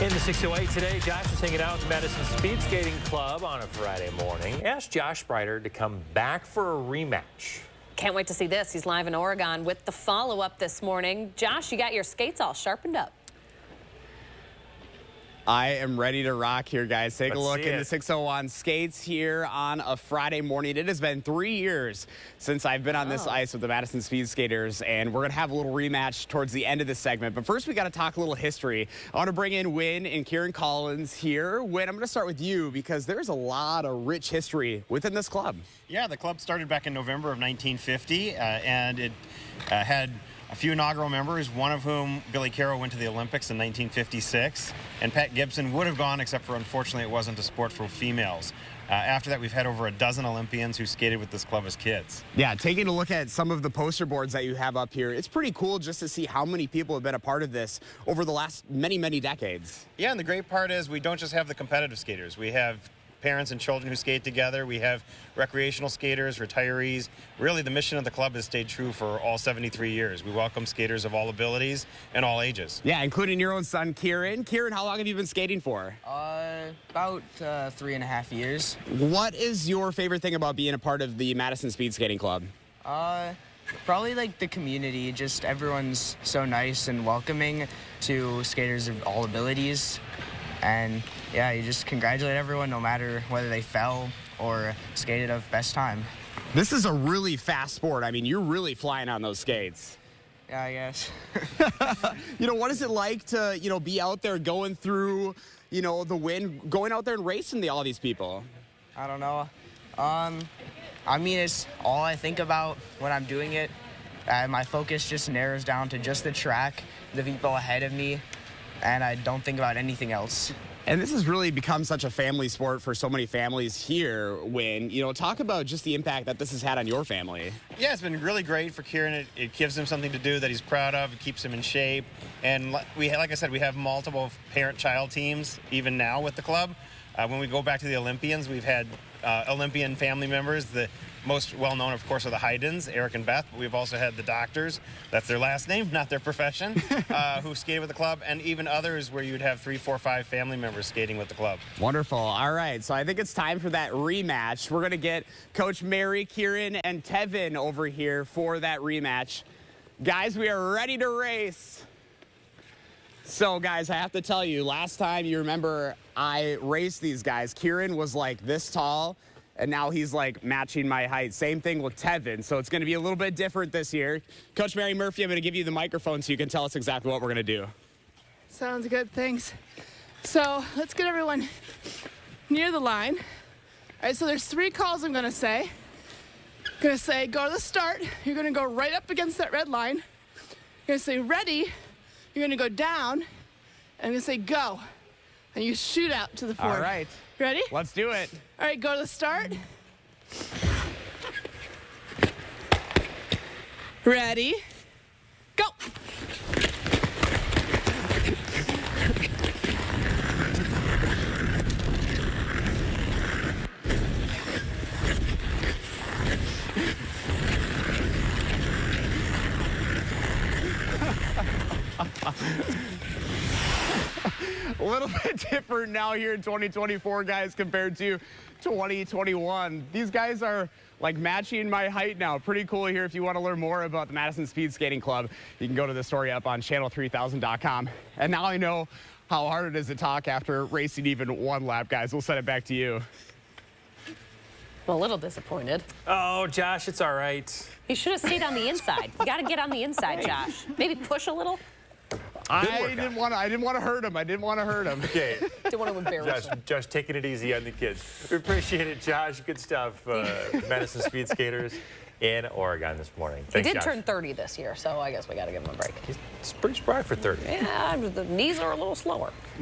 In the 608 today, Josh is hanging out with the Madison Speed Skating Club on a Friday morning. Asked Josh Spreiter to come back for a rematch. Can't wait to see this. He's live in Oregon with the follow-up this morning. Josh, you got your skates all sharpened up. I am ready to rock here, guys. Take a look at the 601 skates here on a Friday morning. It has been 3 years since I've been on this ice with the Madison Speed Skaters, and we're going to have a little rematch towards the end of this segment. But first, we got to talk a little history. I want to bring in Wynn and Kieran Collins here. Wynn, I'm going to start with you because there's a lot of rich history within this club. Yeah, the club started back in November of 1950, and it had a few inaugural members, one of whom, Billy Carroll, went to the Olympics in 1956, and Pat Gibson would have gone, except for unfortunately it wasn't a sport for females. After that, we've had over a dozen Olympians who skated with this club as kids. Yeah, taking a look at some of the poster boards that you have up here, it's pretty cool just to see how many people have been a part of this over the last many, many decades. Yeah, and the great part is we don't just have the competitive skaters. We have parents and children who skate together. We have recreational skaters, retirees. Really, the mission of the club has stayed true for all 73 years. We welcome skaters of all abilities and all ages. Yeah, including your own son, Kieran. Kieran, how long have you been skating for? About 3.5 years. What is your favorite thing about being a part of the Madison Speed Skating Club? Probably like the community. Just everyone's so nice and welcoming to skaters of all abilities. And yeah, you just congratulate everyone no matter whether they fell or skated of best time. This is a really fast sport. I mean, you're really flying on those skates. Yeah, I guess. What is it like to, be out there going through, the wind, going out there and racing all these people? I don't know. I mean, it's all I think about when I'm doing it. My focus just narrows down to just the track, the people ahead of me, and I don't think about anything else. And this has really become such a family sport for so many families here. When, talk about just the impact that this has had on your family. Yeah, it's been really great for Kieran. It gives him something to do that he's proud of. It keeps him in shape. And like I said, we have multiple parent-child teams even now with the club. When we go back to the Olympians, we've had Olympian family members. The most well-known, of course, are the Haydens, Eric and Beth, but we've also had the Doctors, that's their last name, not their profession, who skated with the club, and even others where you'd have 3, 4, 5 family members skating with the club. Wonderful. All right, so I think it's time for that rematch. We're going to get Coach Mary, Kieran, and Tevin over here for that rematch. Guys, we are ready to race. So, guys, I have to tell you, last time you remember I raced these guys, Kieran was like this tall, and now he's like matching my height. Same thing with Tevin, so it's going to be a little bit different this year. Coach Mary Murphy, I'm going to give you the microphone so you can tell us exactly what we're going to do. Sounds good, thanks. So let's get everyone near the line. All right, so there's 3 calls I'm going to say. I'm going to say, go to the start. You're going to go right up against that red line. You're going to say, ready. You're going to go down. And I'm going to say, go. And you shoot out to the forward. All right. Ready? Let's do it. All right, go to the start. Ready? Go. A little bit different now here in 2024, guys, compared to 2021. These guys are like matching my height now. Pretty cool here. If you want to learn more about the Madison Speed Skating Club, you can go to the story up on channel3000.com. And now I know how hard it is to talk after racing even one lap, guys. We'll send it back to you. I'm a little disappointed. Oh, Josh, it's all right. He should have stayed on the inside. You got to get on the inside, Josh. Maybe push a little. I didn't want to hurt him. Okay. Didn't want to embarrass him. Josh, taking it easy on the kids. We appreciate it, Josh. Good stuff. Madison Speed Skaters in Oregon this morning. Thanks, He did Josh. turn 30 this year, so I guess we got to give him a break. He's pretty spry for 30. Yeah, the knees are a little slower.